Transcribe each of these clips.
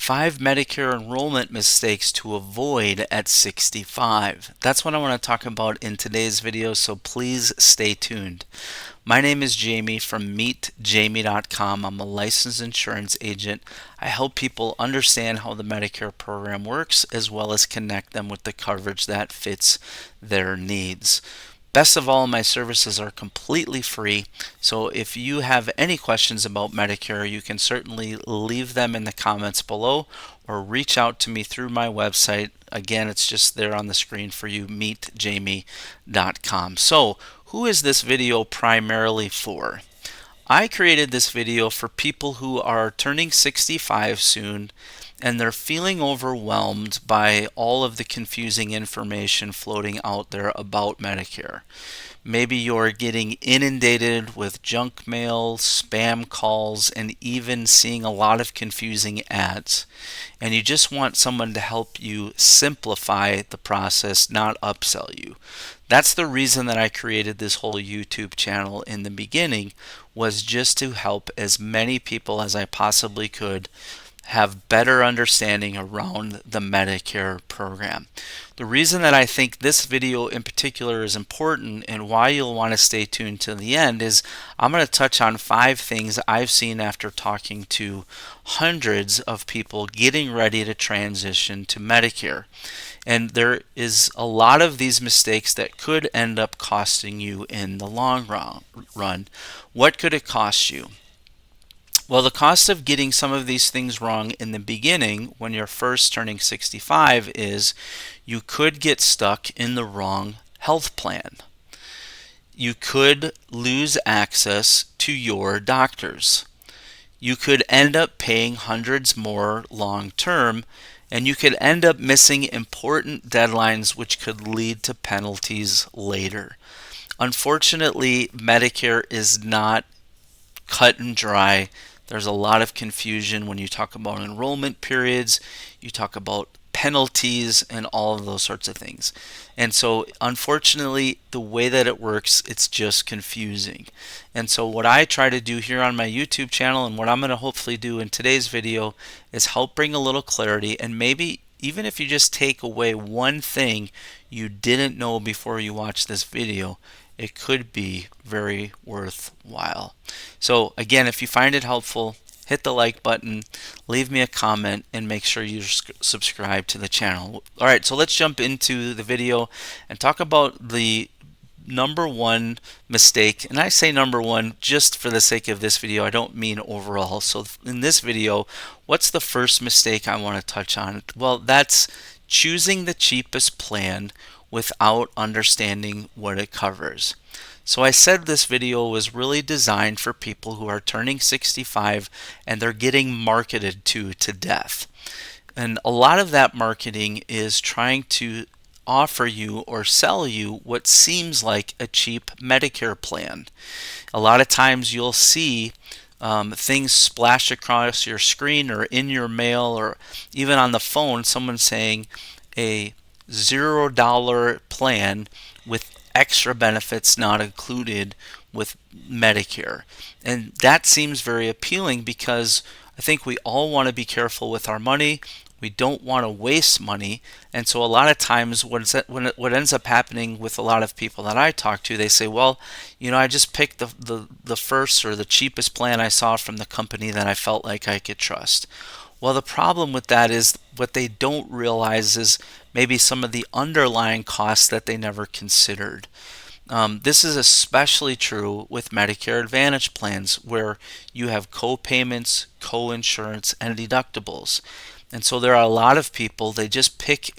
5 Medicare enrollment mistakes to avoid at 65. That's what I want to talk about in today's video, so please stay tuned. My name is Jamie from meetjamie.com. I'm a licensed insurance agent. I help people understand how the Medicare program works as well as connect them with the coverage that fits their needs. Best of all, my services are completely free, so if you have any questions about Medicare, you can certainly leave them in the comments below or reach out to me through my website. Again, it's just there on the screen for you, meetjamie.com. So, who is this video primarily for? I created this video for people who are turning 65 soon and they're feeling overwhelmed by all of the confusing information floating out there about Medicare. Maybe you're getting inundated with junk mail, spam calls, and even seeing a lot of confusing ads. And you just want someone to help you simplify the process, not upsell you. That's the reason that I created this whole YouTube channel in the beginning, was just to help as many people as I possibly could have better understanding around the Medicare program. The reason that I think this video in particular is important and why you'll want to stay tuned to the end is I'm going to touch on 5 things I've seen after talking to hundreds of people getting ready to transition to Medicare. And there is a lot of these mistakes that could end up costing you in the long run. What could it cost you? Well, the cost of getting some of these things wrong in the beginning when you're first turning 65 is you could get stuck in the wrong health plan. You could lose access to your doctors. You could end up paying hundreds more long term, and you could end up missing important deadlines which could lead to penalties later. Unfortunately, Medicare is not cut and dry. There's a lot of confusion when you talk about enrollment periods, you talk about penalties, and all of those sorts of things. And so, unfortunately, the way that it works, it's just confusing. And so what I try to do here on my YouTube channel, and what I'm going to hopefully do in today's video, is help bring a little clarity, and maybe even if you just take away one thing you didn't know before you watch this video, it could be very worthwhile. So again, if you find it helpful, hit the like button, leave me a comment, and make sure you subscribe to the channel. Alright, so let's jump into the video and talk about the number one mistake. And I say number one just for the sake of this video, I don't mean overall. So in this video, what's the first mistake I want to touch on? Well, that's choosing the cheapest plan without understanding what it covers. So I said this video was really designed for people who are turning 65 and they're getting marketed to death. And a lot of that marketing is trying to offer you or sell you what seems like a cheap Medicare plan. A lot of times you'll see things splash across your screen or in your mail or even on the phone, someone saying a $0 plan with extra benefits not included with Medicare. And that seems very appealing because I think we all want to be careful with our money. We don't want to waste money. And so a lot of times what ends up happening with a lot of people that I talk to, they say, well, you know, I just picked the first or the cheapest plan I saw from the company that I felt like I could trust. Well, the problem with that is what they don't realize is maybe some of the underlying costs that they never considered. This is especially true with Medicare Advantage plans where you have co-payments, co-insurance, and deductibles. And so there are a lot of people, they just pick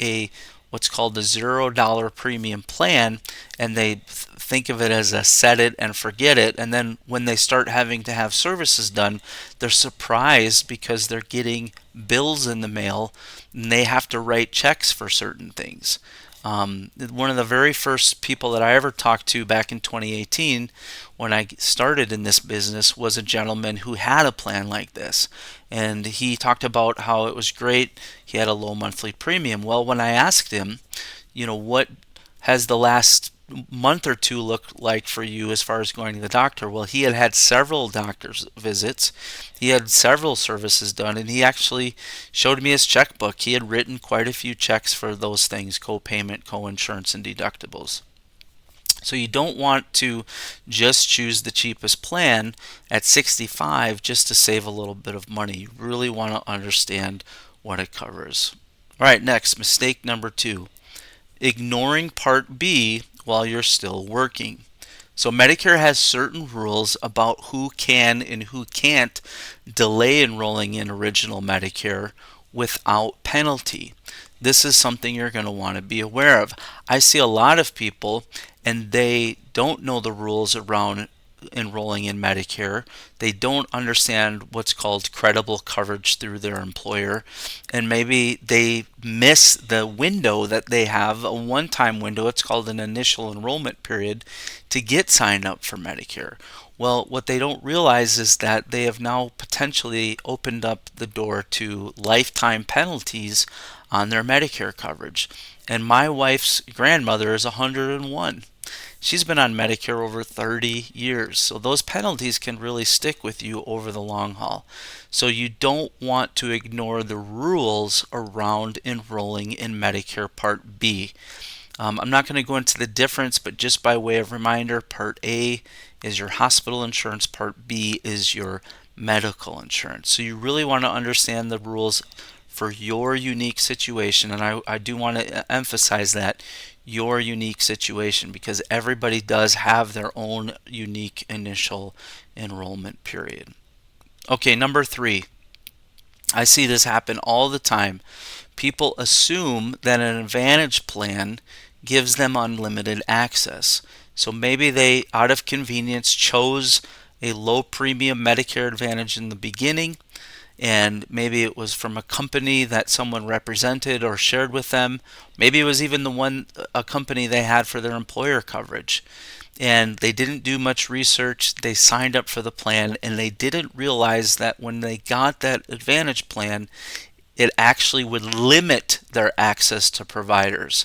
what's called a $0 premium plan, and they think of it as a set it and forget it. And then when they start having to have services done, they're surprised because they're getting bills in the mail and they have to write checks for certain things. One of the very first people that I ever talked to back in 2018 when I started in this business was a gentleman who had a plan like this, and he talked about how it was great. He had a low monthly premium. Well, when I asked him, you know, what has the last month or two look like for you as far as going to the doctor? Well, he had had several doctor's visits. He had several services done, and he actually showed me his checkbook. He had written quite a few checks for those things: co-payment, co-insurance, and deductibles. So you don't want to just choose the cheapest plan at 65 just to save a little bit of money. You really want to understand what it covers. All right, next, mistake number 2: ignoring Part B while you're still working. So Medicare has certain rules about who can and who can't delay enrolling in original Medicare without penalty. This is something you're going to want to be aware of. I see a lot of people and they don't know the rules around enrolling in Medicare. They don't understand what's called credible coverage through their employer, and maybe they miss the window that they have, a one-time window. It's called an initial enrollment period to get signed up for Medicare. Well, what they don't realize is that they have now potentially opened up the door to lifetime penalties on their Medicare coverage. And my wife's grandmother is 101. She's been on Medicare over 30 years, so those penalties can really stick with you over the long haul. So you don't want to ignore the rules around enrolling in Medicare Part B. I'm not going to go into the difference, but just by way of reminder, Part A is your hospital insurance, Part B is your medical insurance. So you really want to understand the rules for your unique situation, and I do want to emphasize that, your unique situation, because everybody does have their own unique initial enrollment period. Okay, number 3. I see this happen all the time. People assume that an Advantage plan gives them unlimited access. So maybe they, out of convenience, chose a low premium Medicare Advantage in the beginning, and maybe it was from a company that someone represented or shared with them. Maybe it was even a company they had for their employer coverage. And they didn't do much research. They signed up for the plan and they didn't realize that when they got that Advantage plan, it actually would limit their access to providers.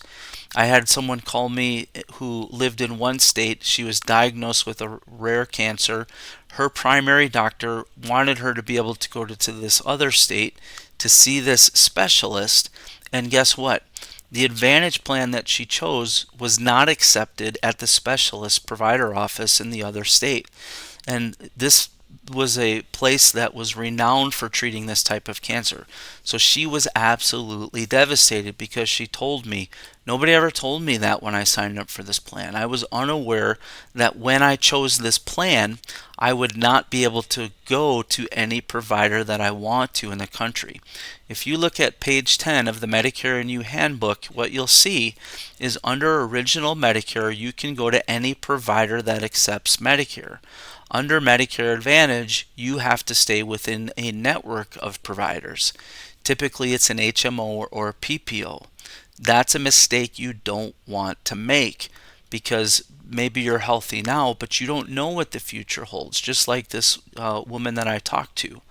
I had someone call me who lived in one state. She was diagnosed with a rare cancer. Her primary doctor wanted her to be able to go to this other state to see this specialist. And guess what? The Advantage plan that she chose was not accepted at the specialist provider office in the other state. And this was a place that was renowned for treating this type of cancer. So she was absolutely devastated because she told me, nobody ever told me that when I signed up for this plan. I was unaware that when I chose this plan, I would not be able to go to any provider that I want to in the country. If you look at page 10 of the Medicare and You Handbook, what you'll see is under Original Medicare, you can go to any provider that accepts Medicare. Under Medicare Advantage, you have to stay within a network of providers. Typically, it's an HMO or a PPO. That's a mistake you don't want to make, because maybe you're healthy now, but you don't know what the future holds. Just like this woman that I talked to,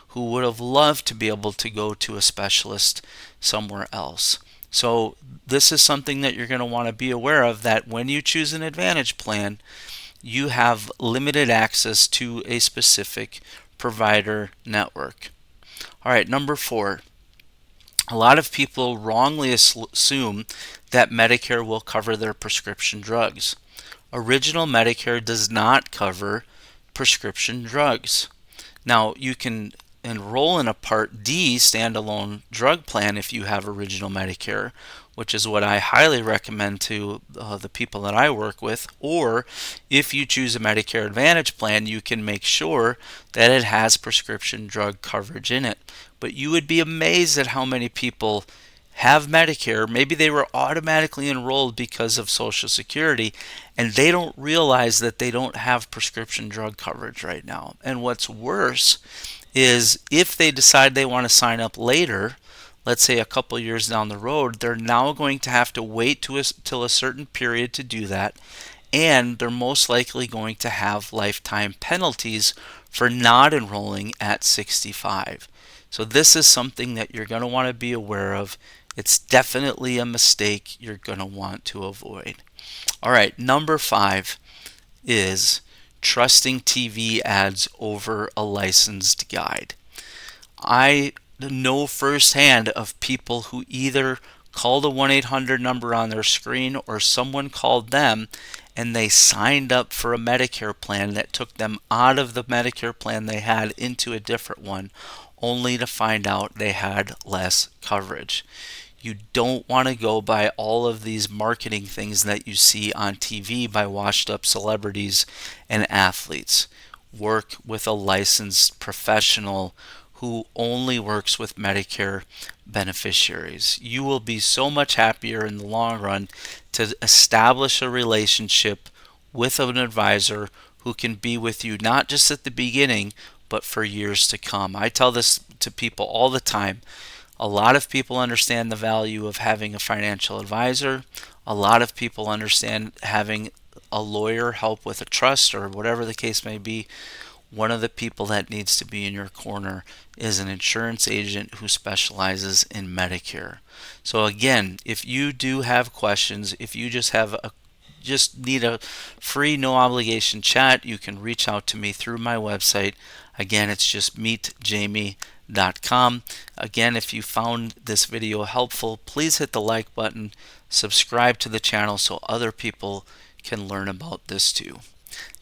who would have loved to be able to go to a specialist somewhere else. So this is something that you're going to want to be aware of, that when you choose an Advantage plan, you have limited access to a specific provider network. All right, number 4. A lot of people wrongly assume that Medicare will cover their prescription drugs. Original Medicare does not cover prescription drugs. Now, you can enroll in a Part D standalone drug plan if you have Original Medicare, which is what I highly recommend to the people that I work with. Or if you choose a Medicare Advantage plan, you can make sure that it has prescription drug coverage in it. But you would be amazed at how many people have Medicare. Maybe they were automatically enrolled because of Social Security, and they don't realize that they don't have prescription drug coverage right now. And what's worse is if they decide they want to sign up later, let's say a couple years down the road, they're now going to have to wait till a certain period to do that, and they're most likely going to have lifetime penalties for not enrolling at 65. So this is something that you're going to want to be aware of. It's definitely a mistake you're going to want to avoid. All right, number 5 is trusting TV ads over a licensed guide. I know firsthand of people who either called a 1-800 number on their screen or someone called them and they signed up for a Medicare plan that took them out of the Medicare plan they had into a different one, only to find out they had less coverage. You don't want to go by all of these marketing things that you see on TV by washed up celebrities and athletes. Work with a licensed professional who only works with Medicare beneficiaries. You will be so much happier in the long run to establish a relationship with an advisor who can be with you not just at the beginning, but for years to come. I tell this to people all the time. A lot of people understand the value of having a financial advisor. A lot of people understand having a lawyer help with a trust or whatever the case may be. One of the people that needs to be in your corner is an insurance agent who specializes in Medicare. So again, if you do have questions, if you just need a free no obligation chat, you can reach out to me through my website. Again, it's just meetjamie.com. Again, if you found this video helpful, please hit the like button, subscribe to the channel so other people can learn about this too.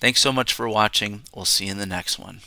Thanks so much for watching. We'll see you in the next one.